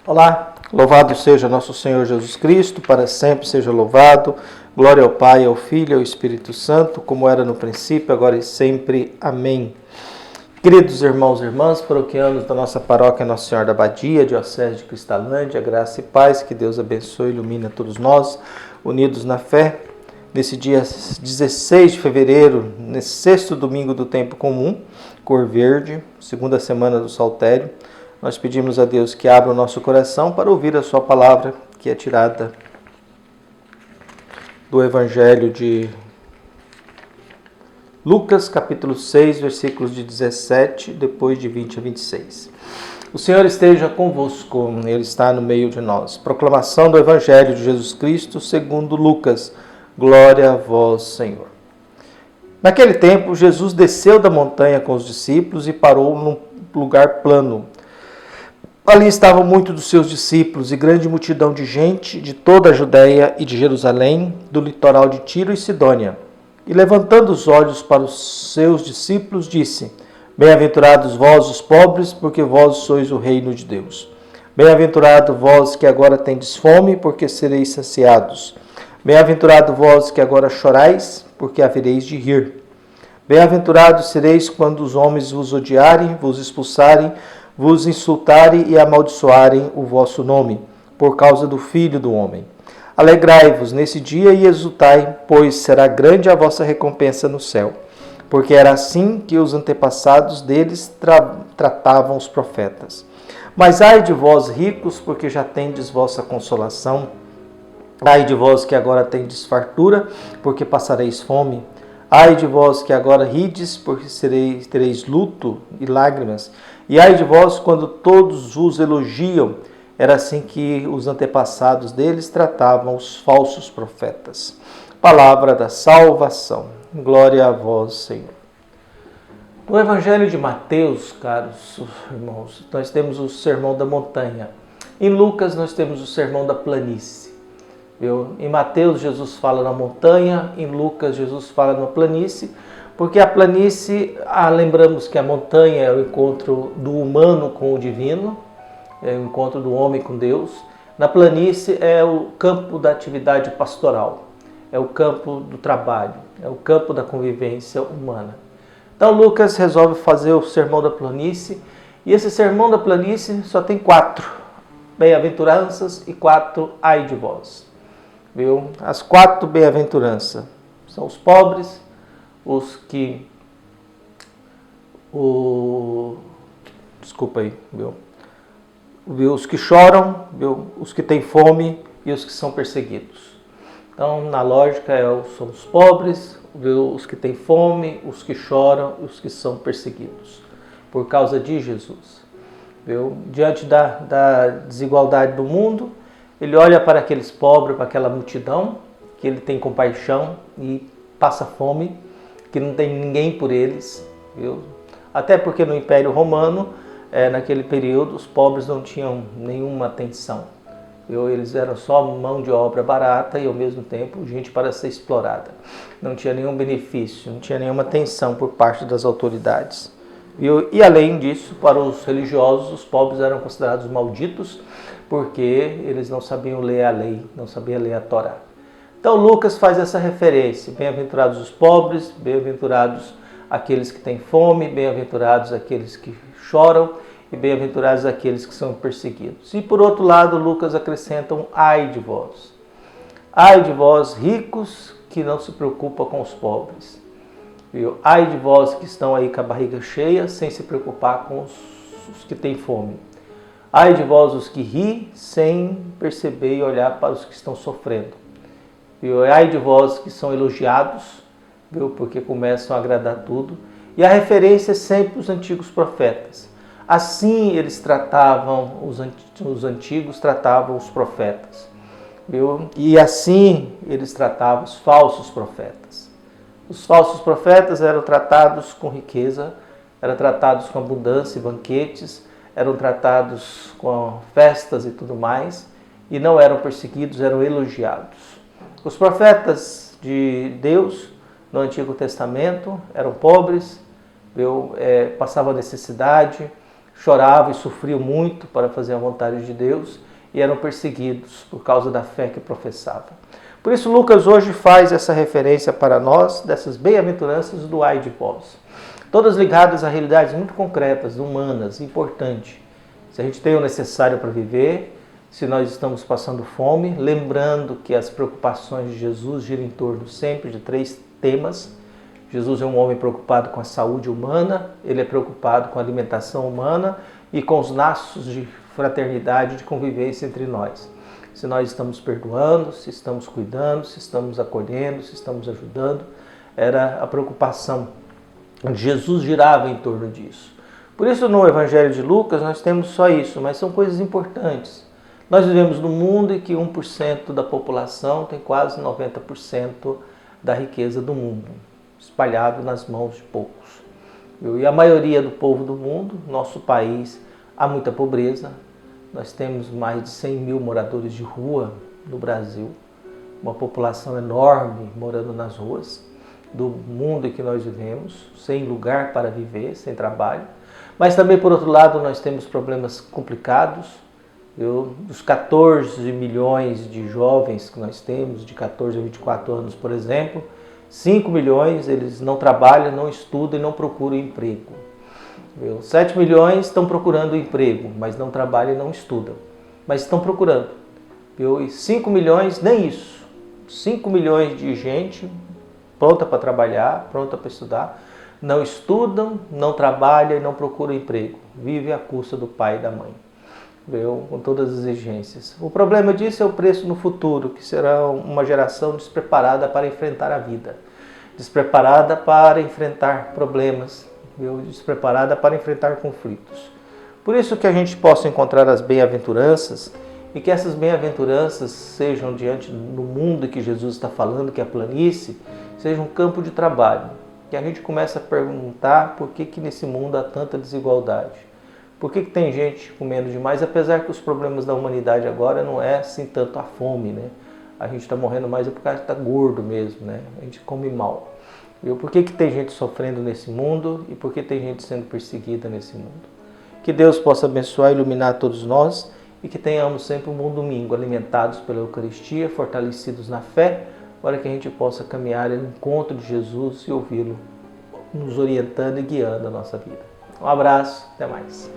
Olá, louvado seja nosso Senhor Jesus Cristo, para sempre seja louvado. Glória ao Pai, ao Filho e ao Espírito Santo, como era no princípio, agora e sempre. Amém. Queridos irmãos e irmãs, paroquianos da nossa paróquia Nossa Senhora da Abadia, Diocese de Cristalândia, graça e paz, que Deus abençoe e ilumine a todos nós, unidos na fé. Nesse dia 16 de fevereiro, nesse sexto domingo do tempo comum, cor verde, segunda semana do Saltério, nós pedimos a Deus que abra o nosso coração para ouvir a sua palavra, que é tirada do Evangelho de Lucas, capítulo 6, versículos de 17, depois de 20 a 26. O Senhor esteja convosco, Ele está no meio de nós. Proclamação do Evangelho de Jesus Cristo, segundo Lucas. Glória a vós, Senhor. Naquele tempo, Jesus desceu da montanha com os discípulos e parou num lugar plano. Ali estavam muitos dos seus discípulos e grande multidão de gente de toda a Judéia e de Jerusalém, do litoral de Tiro e Sidônia. E levantando os olhos para os seus discípulos, disse: Bem-aventurados vós os pobres, porque vós sois o reino de Deus. Bem-aventurado vós que agora tendes fome, porque sereis saciados. Bem-aventurado vós que agora chorais, porque havereis de rir. Bem-aventurados sereis quando os homens vos odiarem, vos expulsarem, vos insultarem e amaldiçoarem o vosso nome, por causa do Filho do Homem. Alegrai-vos nesse dia e exultai, pois será grande a vossa recompensa no céu. Porque era assim que os antepassados deles tratavam os profetas. Mas ai de vós ricos, porque já tendes vossa consolação. Ai de vós que agora tendes fartura, porque passareis fome. Ai de vós que agora rides, porque tereis luto e lágrimas. E ai de vós quando todos vos elogiam. Era assim que os antepassados deles tratavam os falsos profetas. Palavra da salvação. Glória a vós, Senhor. No Evangelho de Mateus, caros irmãos, nós temos o Sermão da Montanha. Em Lucas, nós temos o Sermão da Planície. Em Mateus, Jesus fala na montanha, em Lucas, Jesus fala na planície, porque a planície, lembramos que a montanha é o encontro do humano com o divino, é o encontro do homem com Deus. Na planície é o campo da atividade pastoral, é o campo do trabalho, é o campo da convivência humana. Então Lucas resolve fazer o sermão da planície, e esse sermão da planície só tem 4 bem-aventuranças e 4 ai de vós. As 4 bem-aventuranças são os pobres, os que os que choram, os que têm fome e os que são perseguidos. Então, na lógica, são os pobres, os que têm fome, os que choram e os que são perseguidos por causa de Jesus. Diante da desigualdade do mundo, ele olha para aqueles pobres, para aquela multidão, que ele tem compaixão e passa fome, que não tem ninguém por eles. Até porque no Império Romano, naquele período, os pobres não tinham nenhuma atenção. Eles eram só mão de obra barata e, ao mesmo tempo, gente para ser explorada. Não tinha nenhum benefício, não tinha nenhuma atenção por parte das autoridades. E além disso, para os religiosos, os pobres eram considerados malditos, porque eles não sabiam ler a lei, não sabiam ler a Torá. Então Lucas faz essa referência: bem-aventurados os pobres, bem-aventurados aqueles que têm fome, bem-aventurados aqueles que choram e bem-aventurados aqueles que são perseguidos. E por outro lado, Lucas acrescenta um ai de vós. Ai de vós ricos que não se preocupam com os pobres. Ai de vós que estão aí com a barriga cheia sem se preocupar com os que têm fome. Ai de vós os que ri sem perceber e olhar para os que estão sofrendo. Ai de vós que são elogiados, porque começam a agradar tudo. E a referência é sempre os antigos profetas. Assim eles tratavam, os antigos tratavam os profetas. E assim eles tratavam os falsos profetas. Os falsos profetas eram tratados com riqueza, eram tratados com abundância e banquetes, eram tratados com festas e tudo mais, e não eram perseguidos, eram elogiados. Os profetas de Deus no Antigo Testamento eram pobres, passavam necessidade, choravam e sofriam muito para fazer a vontade de Deus e eram perseguidos por causa da fé que professavam. Por isso Lucas hoje faz essa referência para nós dessas bem-aventuranças do ai de vós. Todas ligadas a realidades muito concretas, humanas, importantes. Se a gente tem o necessário para viver, se nós estamos passando fome, lembrando que as preocupações de Jesus giram em torno sempre de 3 temas. Jesus é um homem preocupado com a saúde humana, ele é preocupado com a alimentação humana e com os laços de fraternidade, de convivência entre nós. Se nós estamos perdoando, se estamos cuidando, se estamos acolhendo, se estamos ajudando, era a preocupação. Jesus girava em torno disso. Por isso no Evangelho de Lucas nós temos só isso, mas são coisas importantes. Nós vivemos num mundo em que 1% da população tem quase 90% da riqueza do mundo, espalhado nas mãos de poucos. E a maioria do povo do mundo, nosso país, há muita pobreza. Nós temos mais de 100 mil moradores de rua no Brasil, uma população enorme morando nas ruas do mundo em que nós vivemos, sem lugar para viver, sem trabalho. Mas também, por outro lado, nós temos problemas complicados. Dos 14 milhões de jovens que nós temos, de 14 a 24 anos, por exemplo, 5 milhões eles não trabalham, não estudam e não procuram emprego. 7 milhões estão procurando emprego, mas não trabalham e não estudam, mas estão procurando. E 5 milhões, nem isso. 5 milhões de gente pronta para trabalhar, pronta para estudar, não estudam, não trabalham e não procuram emprego. Vive à custa do pai e da mãe. Com todas as exigências. O problema disso é o preço no futuro, que será uma geração despreparada para enfrentar a vida, despreparada para enfrentar problemas, despreparada para enfrentar conflitos. Por isso que a gente possa encontrar as bem-aventuranças e que essas bem-aventuranças sejam diante do mundo que Jesus está falando, que é a planície, seja um campo de trabalho. Que a gente começa a perguntar por que nesse mundo há tanta desigualdade. Por que tem gente comendo demais, apesar que os problemas da humanidade agora não é assim tanto a fome, né? A gente está morrendo mais por causa que está gordo mesmo, né? A gente come mal. Por que tem gente sofrendo nesse mundo e por que tem gente sendo perseguida nesse mundo? Que Deus possa abençoar e iluminar todos nós e que tenhamos sempre um bom domingo, alimentados pela Eucaristia, fortalecidos na fé, para que a gente possa caminhar ao encontro de Jesus e ouvi-lo, nos orientando e guiando a nossa vida. Um abraço, até mais.